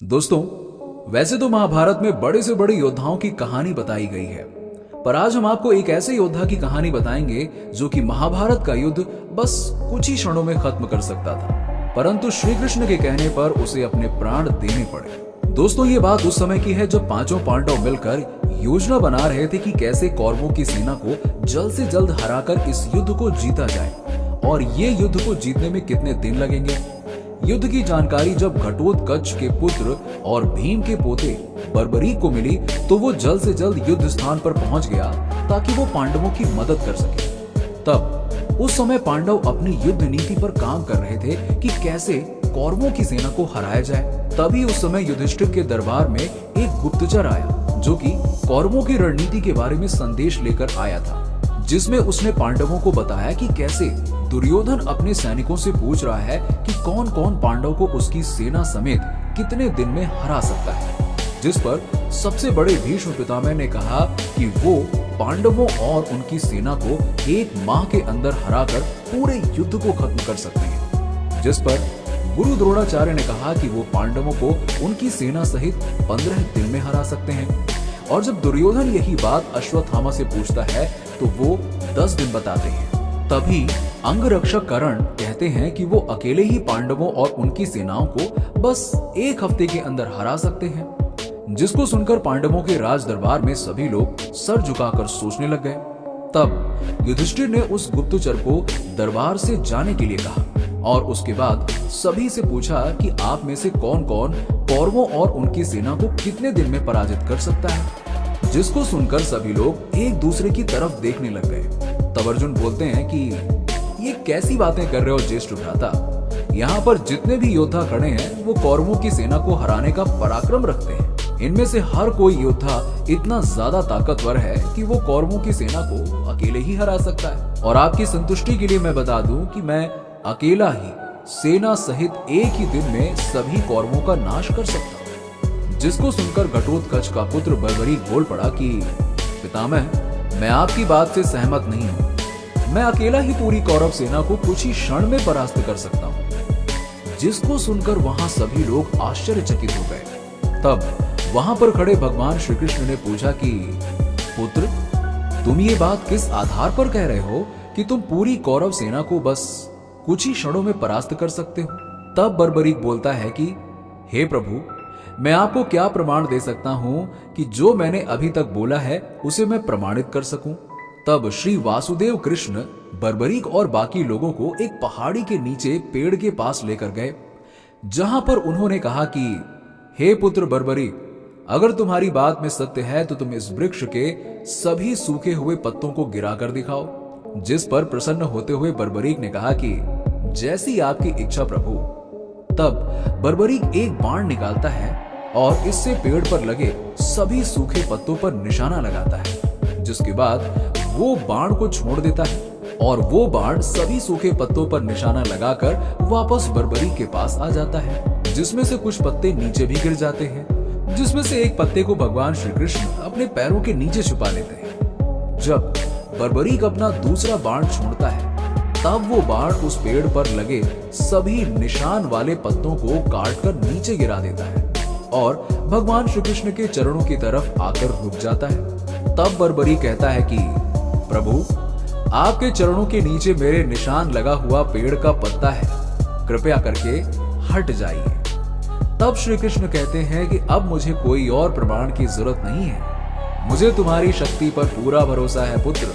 दोस्तों, वैसे तो महाभारत में बड़े से बड़े योद्धाओं की कहानी बताई गई है, पर आज हम आपको एक ऐसे योद्धा की कहानी बताएंगे जो कि महाभारत का युद्ध बस कुछ ही क्षणों में खत्म कर सकता था, परंतु श्री कृष्ण के कहने पर उसे अपने प्राण देने पड़े। दोस्तों, ये बात उस समय की है जब पांचों पांडव मिलकर योजना बना रहे थे कि कैसे कौरवों की सेना को जल्द से जल्द हराकर इस युद्ध को जीता जाए, और ये युद्ध को जीतने में कितने दिन लगेंगे। युद्ध की जानकारी जब घटोत्कच के पुत्र और भीम के पोते बर्बरीक को मिली तो वो जल्द से जल्द युद्ध स्थान पर पहुंच गया ताकि वो पांडवों की मदद कर सके। तब उस समय पांडव अपनी युद्ध नीति पर काम कर रहे थे कि कैसे कौरवों की सेना को हराया जाए। तभी उस समय युधिष्ठिर के दरबार में एक गुप्तचर आया जो कि कौरवों की रणनीति के बारे में संदेश लेकर आया था, जिसमें उसने पांडवों को बताया कि कैसे दुर्योधन अपने सैनिकों से पूछ रहा है कि कौन कौन पांडव को उसकी सेना समेत कितने दिन में हरा सकता है। जिस पर सबसे बड़े भीष्म पितामह ने कहा कि वो पांडवों और उनकी सेना को 1 माह के अंदर हराकर पूरे युद्ध को खत्म कर सकते हैं। जिस पर गुरु द्रोणाचार्य ने कहा कि वो पांडवों को उनकी सेना सहित 15 दिन में हरा सकते हैं। और जब दुर्योधन यही बात अश्वत्थामा से पूछता है तो वो 10 दिन बताते हैं। तभी अंगरक्षक कर्ण कहते हैं कि वो अकेले ही पांडवों और उनकी सेनाओं को बस 1 हफ्ते के अंदर हरा सकते हैं। जिसको सुनकर पांडवों के राज दरबार में सभी लोग सर झुकाकर सोचने लग गए। तब युधिष्ठिर ने उस गुप्तचर को दरबार से जाने के लिए कहा और उसके बाद सभी से पूछा कि आप में से कौन कौन कौरवों और उनकी सेना को कितने दिन में पराजित कर सकता है। जिसको सुनकर सभी लोग एक दूसरे की तरफ देखने लग गए। तब अर्जुन बोलते हैं कि ये कैसी बातें कर रहे हो ज्येष्ठ भ्राता, यहाँ पर जितने भी योद्धा खड़े हैं वो कौरवों की सेना को हराने का पराक्रम रखते हैं। इनमें से हर कोई योद्धा इतना ज्यादा ताकतवर है कि वो कौरवों की सेना को अकेले ही हरा सकता है। और आपकी संतुष्टि के लिए मैं बता दूं कि मैं अकेला ही सेना सहित एक ही दिन में सभी कौरवों का नाश कर सकता हूँ। जिसको सुनकर घटोत्कच का पुत्र बर्बरीक बोल पड़ा कि पितामह, मैं आपकी बात से सहमत नहीं हूँ। मैं अकेला ही पूरी कौरव सेना को कुछ ही क्षण में परास्त कर सकता हूँ। जिसको सुनकर वहां सभी लोग आश्चर्यचकित हो गए। तब वहां पर खड़े भगवान श्री कृष्ण ने पूछा कि पुत्र, तुम ये बात किस आधार पर कह रहे हो कि तुम पूरी कौरव सेना को बस कुछ ही क्षणों में परास्त कर सकते हो। तब बर्बरीक बोलता है कि हे प्रभु, मैं आपको क्या प्रमाण दे सकता हूं कि जो मैंने अभी तक बोला है उसे मैं प्रमाणित कर सकूं। तब श्री वासुदेव कृष्ण बर्बरीक और बाकी लोगों को एक पहाड़ी के नीचे पेड़ के पास लेकर गए, जहां पर उन्होंने कहा कि हे पुत्र बर्बरीक, अगर तुम्हारी बात में सत्य है तो तुम इस वृक्ष के सभी सूखे हुए पत्तों को गिरा कर दिखाओ। जिस पर प्रसन्न होते हुए बर्बरीक ने कहा कि जैसी आपकी इच्छा प्रभु। तब बर्बरीक एक बाण निकालता है और इससे पेड़ पर लगे सभी सूखे पत्तों पर निशाना लगाता है। जिसके बाद वो बाण को छोड़ देता है और वो बाण सभी सूखे पत्तों पर निशाना लगाकर वापस बर्बरीक के पास आ जाता है, जिसमें से कुछ पत्ते नीचे भी गिर जाते हैं, जिसमें से एक पत्ते को भगवान श्री कृष्ण अपने पैरों के नीचे छुपा लेते हैं। जब बर्बरीक अपना दूसरा बाण छोड़ता है तब वो बाण उस पेड़ पर लगे सभी निशान वाले पत्तों को काटकर नीचे गिरा देता है और भगवान श्री कृष्ण के चरणों की तरफ आकर रुक जाता है। तब बर्बरीक कहता है कि प्रभु, आपके चरणों के नीचे मेरे निशान लगा हुआ पेड़ का पत्ता है, कृपया करके हट जाइए। तब श्री कृष्ण कहते हैं कि अब मुझे कोई और प्रमाण की जरूरत नहीं है। मुझे तुम्हारी शक्ति पर पूरा भरोसा है पुत्र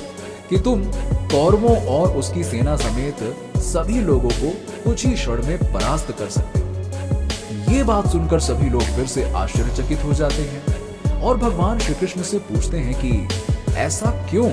कि तुम कौरवों और उसकी सेना समेत सभी लोगों को कुछ ही क्षण में परास्त कर सकते हो। ये बात सुनकर सभी लोग फिर से आश्चर्यचकित हो जाते हैं और भगवान श्री कृष्ण से पूछते हैं कि ऐसा क्यों।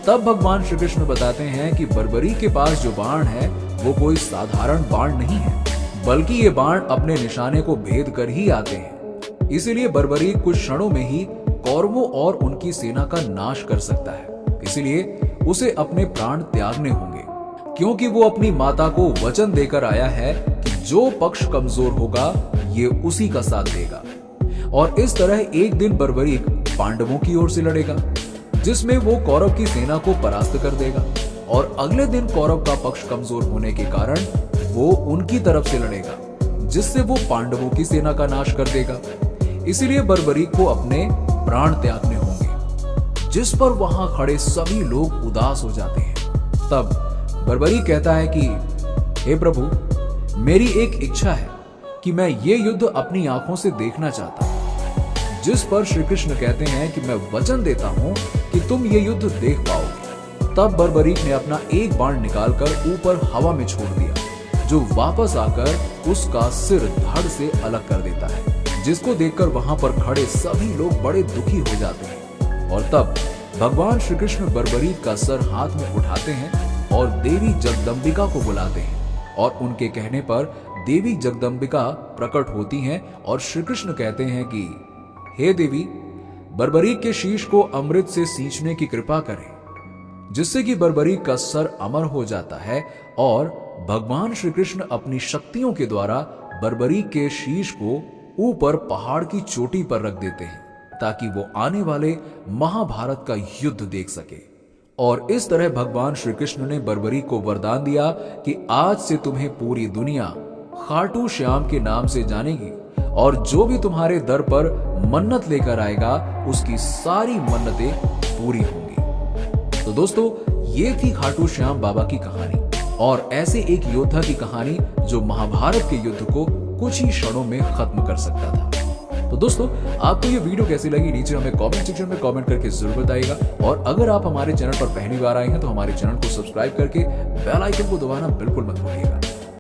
तब भगवान श्री कृष्ण बताते हैं कि बर्बरीक के पास जो बाण है वो कोई साधारण बाण नहीं है, बल्कि ये बाण अपने निशाने को भेद कर ही आते हैं। इसीलिए बर्बरीक कुछ क्षणों में ही कौरवों और उनकी सेना का नाश कर सकता है। इसीलिए उसे अपने प्राण त्यागने होंगे, क्योंकि वो अपनी माता को वचन देकर आया है कि जो पक्ष कमजोर होगा ये उसी का साथ देगा। और इस तरह एक दिन बर्बरीक पांडवों की ओर से लड़ेगा, जिसमें वो कौरव की सेना को परास्त कर देगा, और अगले दिन कौरव का पक्ष कमजोर होने के कारण वो उनकी तरफ से लड़ेगा, जिससे वो पांडवों की सेना का नाश कर देगा। इसीलिए बर्बरीक को अपने प्राण त्यागने होंगे, जिस पर वहां खड़े सभी लोग उदास हो जाते हैं। तब बर्बरीक कहता है कि हे प्रभु, मेरी एक इच्छा है कि मैं ये युद्ध अपनी आंखों से देखना चाहता हूं। जिस पर श्री कृष्ण कहते हैं कि मैं वचन देता हूं कि तुम ये युद्ध देख पाओगे। तब बर्बरीक ने अपना एक बाण निकालकर ऊपर हवा में छोड़ दिया, जो वापस आकर उसका सिर धड़ से अलग कर देता है, जिसको देखकर वहां पर खड़े सभी लोग बड़े दुखी हो जाते हैं। और तब भगवान श्री कृष्ण बर्बरीक का सर हाथ में उठाते हैं और देवी जगदम्बिका को बुलाते हैं, और उनके कहने पर देवी जगदम्बिका प्रकट होती हैं और श्री कृष्ण कहते हैं कि हे देवी, बर्बरीक के शीश को अमृत से सींचने की कृपा करें, जिससे कि बर्बरीक का सर अमर हो जाता है। और भगवान श्री कृष्ण अपनी शक्तियों के द्वारा बर्बरीक के शीश को ऊपर पहाड़ की चोटी पर रख देते हैं, ताकि वो आने वाले महाभारत का युद्ध देख सके। और इस तरह भगवान श्री कृष्ण ने बर्बरीक को वरदान दिया कि आज से तुम्हें पूरी दुनिया खाटू श्याम के नाम से जानेगी, और जो भी तुम्हारे दर पर मन्नत लेकर आएगा उसकी सारी मन्नतें पूरी होंगी। तो दोस्तों, ये थी खाटू श्याम बाबा की कहानी, और ऐसे एक योद्धा की कहानी जो महाभारत के युद्ध को कुछ ही क्षणों में खत्म कर सकता था। तो दोस्तों, आपको ये वीडियो कैसी लगी नीचे हमें कमेंट सेक्शन में कमेंट करके जरूर बताइएगा। और अगर आप हमारे चैनल पर पहली बार आए हैं तो हमारे चैनल को सब्सक्राइब करके बेल आइकन को दबाना बिल्कुल मत भूलिएगा।